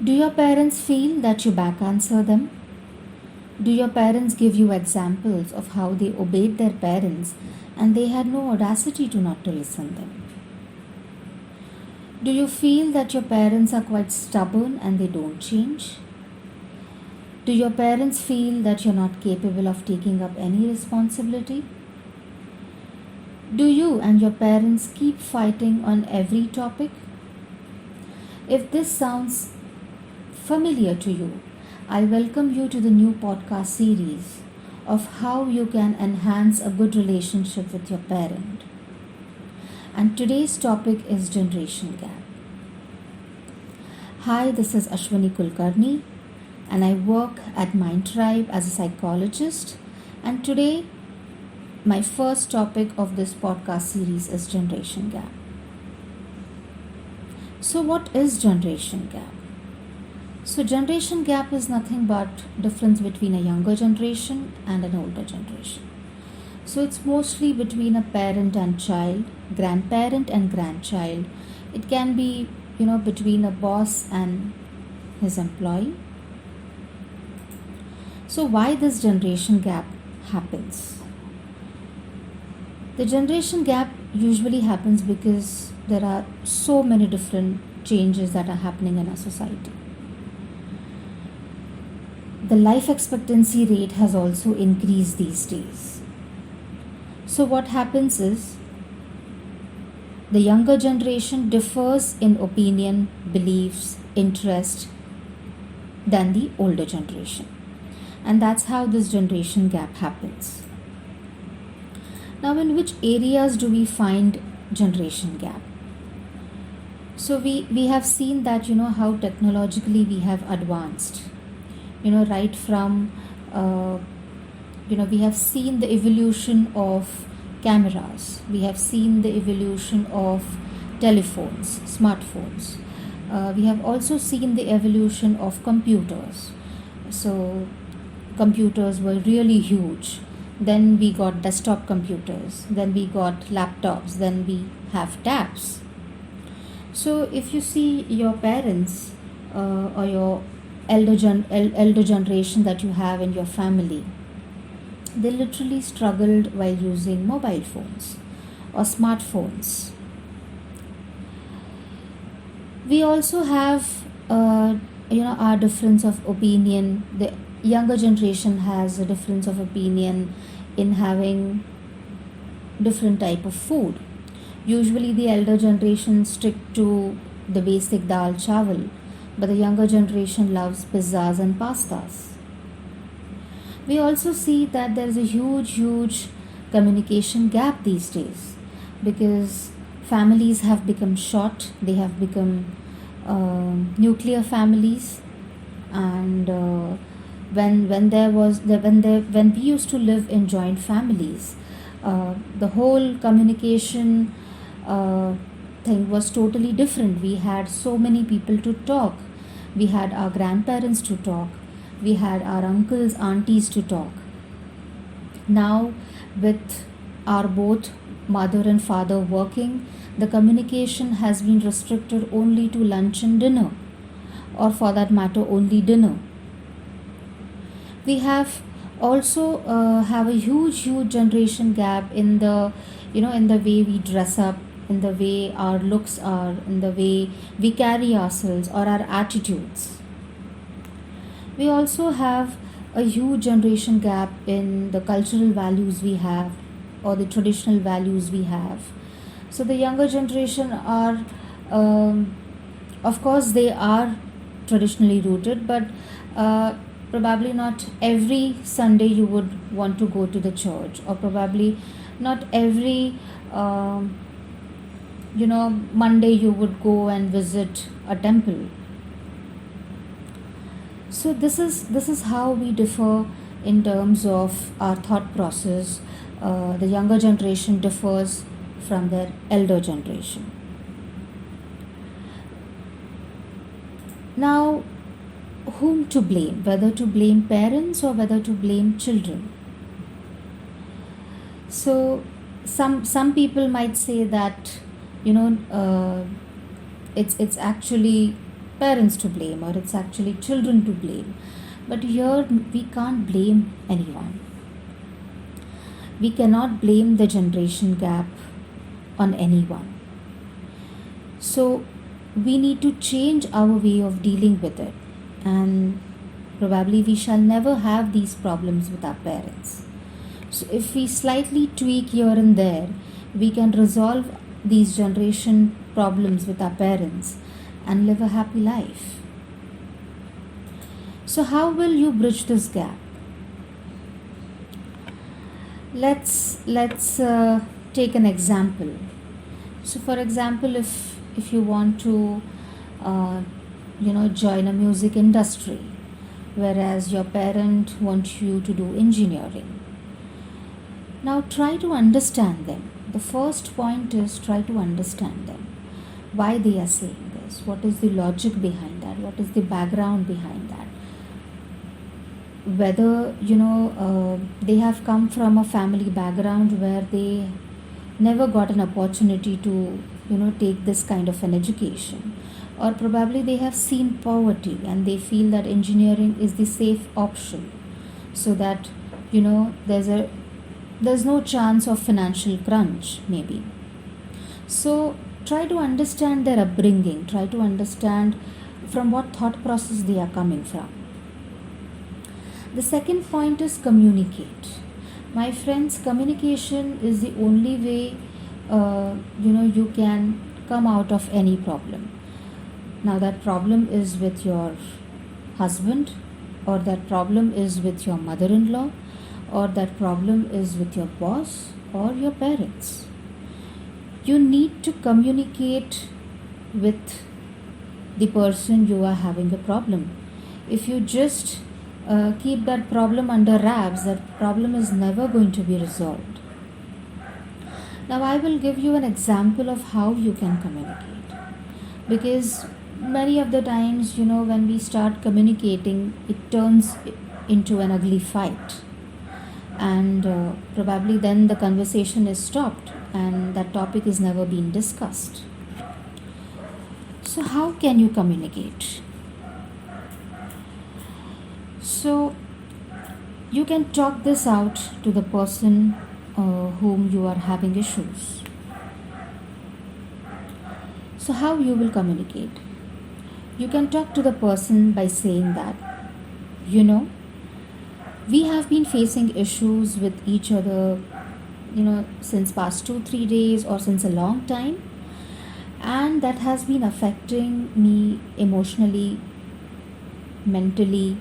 Do your parents feel that you back answer them? Do your parents give you examples of how they obeyed their parents and they had no audacity to not to listen them? Do you feel that your parents are quite stubborn and they don't change? Do your parents feel that you're not capable of taking up any responsibility? Do you and your parents keep fighting on every topic? If this sounds familiar to you, I welcome you to the new podcast series of how you can enhance a good relationship with your parent. And today's topic is generation gap. Hi, this is Ashwini Kulkarni and I work at Mind Tribe as a psychologist. And today, my first topic of this podcast series is generation gap. So, what is generation gap? So, generation gap is nothing but difference between a younger generation and an older generation. So, it's mostly between a parent and child, grandparent and grandchild. It can be, between a boss and his employee. So, why this generation gap happens? The generation gap usually happens because there are so many different changes that are happening in our society. The life expectancy rate has also increased these days. So, what happens is the younger generation differs in opinion, beliefs, interest than the older generation. And that's how this generation gap happens. Now, in which areas do we find generation gap? So, we have seen that, how technologically we have advanced. Right from, we have seen the evolution of cameras, we have seen the evolution of telephones, smartphones. We have also seen the evolution of computers. So, computers were really huge. Then we got desktop computers, then we got laptops, then we have tabs. So, if you see your parents or your elder generation that you have in your family, they literally struggled while using mobile phones or smartphones. We also have our difference of opinion. The younger generation has a difference of opinion in having different type of food. Usually the elder generation stick to the basic dal chawal, but the younger generation loves pizzas and pastas. We also see that there is a huge communication gap these days because families have become short, they have become nuclear families, and when we used to live in joint families, the whole communication thing was totally different. We had so many people to talk. We had our grandparents to talk. We had our uncles, aunties to talk. Now, with our both mother and father working, the communication has been restricted only to lunch and dinner, or for that matter, only dinner. We have also have a huge generation gap in the in the way we dress up, in the way our looks are, in the way we carry ourselves or our attitudes. We also have a huge generation gap in the cultural values we have or the traditional values we have. So the younger generation are, of course, they are traditionally rooted, but probably not every Sunday you would want to go to the church, or probably not every Monday you would go and visit a temple. So this is how we differ in terms of our thought process. The younger generation differs from their elder generation. Now, whom to blame? Whether to blame parents or whether to blame children? So some people might say that it's actually parents to blame, or it's actually children to blame. But here we can't blame anyone. We cannot blame the generation gap on anyone. So we need to change our way of dealing with it, and probably we shall never have these problems with our parents. So if we slightly tweak here and there, we can resolve these generation problems with our parents and live a happy life. So how will you bridge this gap? Let's take an example. So for example, if you want to join a music industry, whereas your parent wants you to do engineering. Now try to understand them. The first point is try to understand them. Why they are saying this? What is the logic behind that? What is the background behind that? Whether they have come from a family background where they never got an opportunity to take this kind of an education, or probably they have seen poverty and they feel that engineering is the safe option, so that there's no chance of financial crunch maybe. So try to understand their upbringing, try to understand from what thought process they are coming from. The second point is communicate. My friends, communication is the only way you can come out of any problem. Now that problem is with your husband, or that problem is with your mother-in-law, or that problem is with your boss or your parents. You need to communicate with the person you are having a problem. If you just keep that problem under wraps, that problem is never going to be resolved. Now I will give you an example of how you can communicate, because many of the times when we start communicating, it turns into an ugly fight, and probably then the conversation is stopped and that topic is never being discussed. So how can you communicate? So you can talk this out to the person whom you are having issues. So how you will communicate? You can talk to the person by saying that, we have been facing issues with each other, since past 2-3 days or since a long time, and that has been affecting me emotionally, mentally.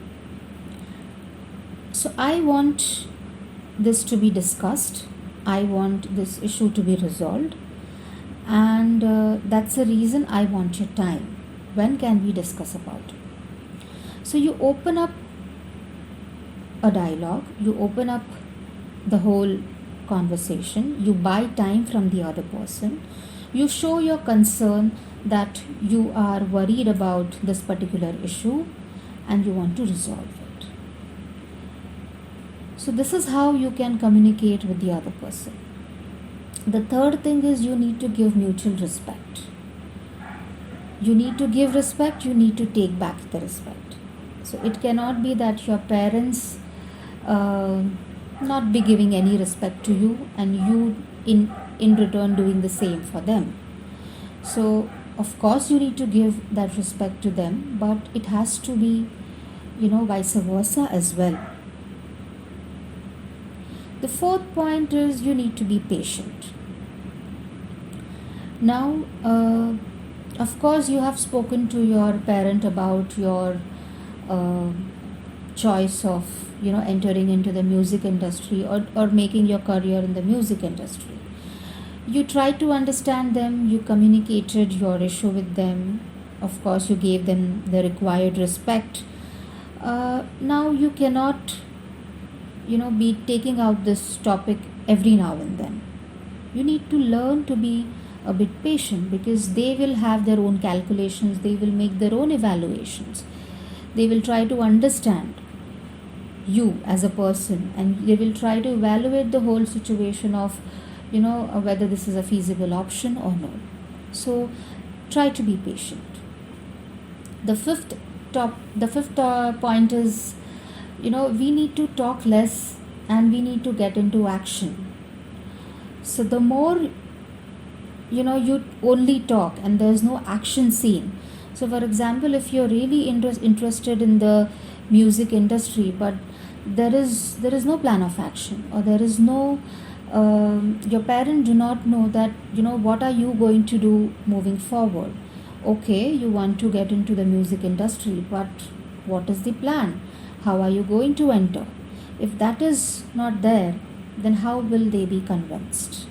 So I want this to be discussed. I want this issue to be resolved, and that's the reason I want your time. When can we discuss about it? So you open up a dialogue, you open up the whole conversation, you buy time from the other person, you show your concern that you are worried about this particular issue and you want to resolve it. So this is how you can communicate with the other person. The third thing is you need to give mutual respect. You need to give respect, you need to take back the respect. So it cannot be that your parents not be giving any respect to you and you in return doing the same for them. So of course you need to give that respect to them, but it has to be vice versa as well. The fourth point is you need to be patient. Now of course you have spoken to your parent about your choice of entering into the music industry or making your career in the music industry. You tried to understand them, you communicated your issue with them, of course you gave them the required respect. Now you cannot be taking out this topic every now and then. You need to learn to be a bit patient, because they will have their own calculations, they will make their own evaluations, they will try to understand you as a person, and they will try to evaluate the whole situation of whether this is a feasible option or no. So try to be patient. The fifth point is, we need to talk less and we need to get into action. So the more you only talk and there's no action seen. So for example, if you're really interested in the music industry, but there is no plan of action, or there is no your parents do not know that what are you going to do moving forward. Okay, you want to get into the music industry, but what is the plan? How are you going to enter? If that is not there, then how will they be convinced?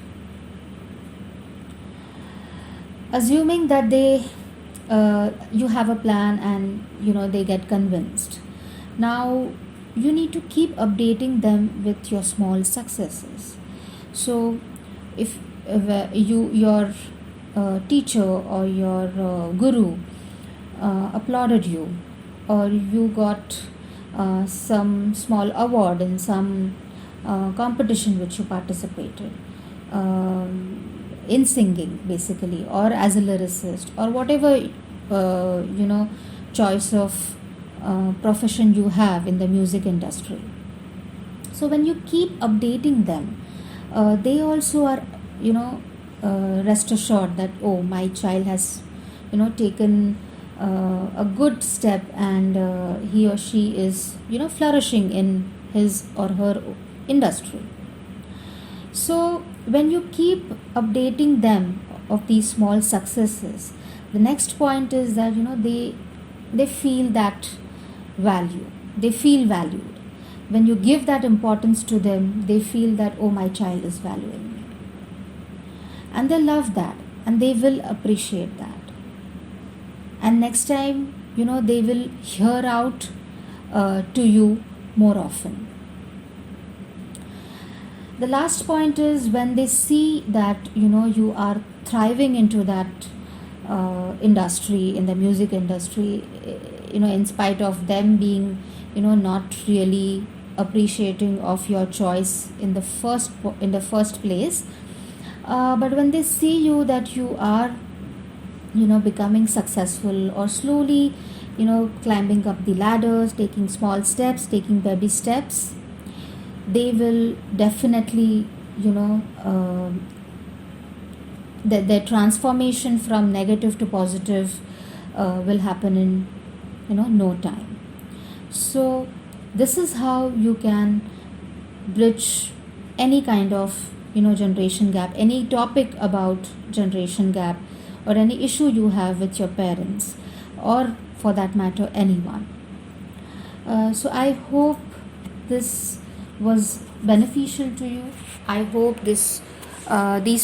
Assuming that you have a plan and they get convinced. Now you need to keep updating them with your small successes. So if your teacher or your guru applauded you, or you got some small award in some competition which you participated, in singing basically, or as a lyricist, or whatever choice of profession you have in the music industry. So when you keep updating them, they also are rest assured that, oh, my child has taken a good step, and he or she is flourishing in his or her industry. So when you keep updating them of these small successes, the next point is that they feel that value, they feel valued. When you give that importance to them, they feel that, oh, my child is valuing me, and they love that, and they will appreciate that. And next time they will hear out to you more often. The last point is, when they see that you are thriving into that industry, in the music industry, in spite of them being not really appreciating of your choice in the first place, but when they see you that you are becoming successful, or slowly climbing up the ladders, taking small steps, taking baby steps, they will definitely their transformation from negative to positive will happen in no time. So this is how you can bridge any kind of generation gap, any topic about generation gap, or any issue you have with your parents, or for that matter anyone. So I hope this was beneficial to you. I hope these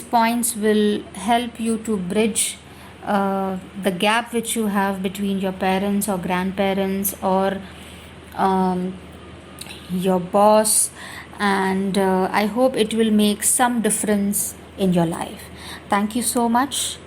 points will help you to bridge the gap which you have between your parents or grandparents, or your boss, and I hope it will make some difference in your life. Thank you so much.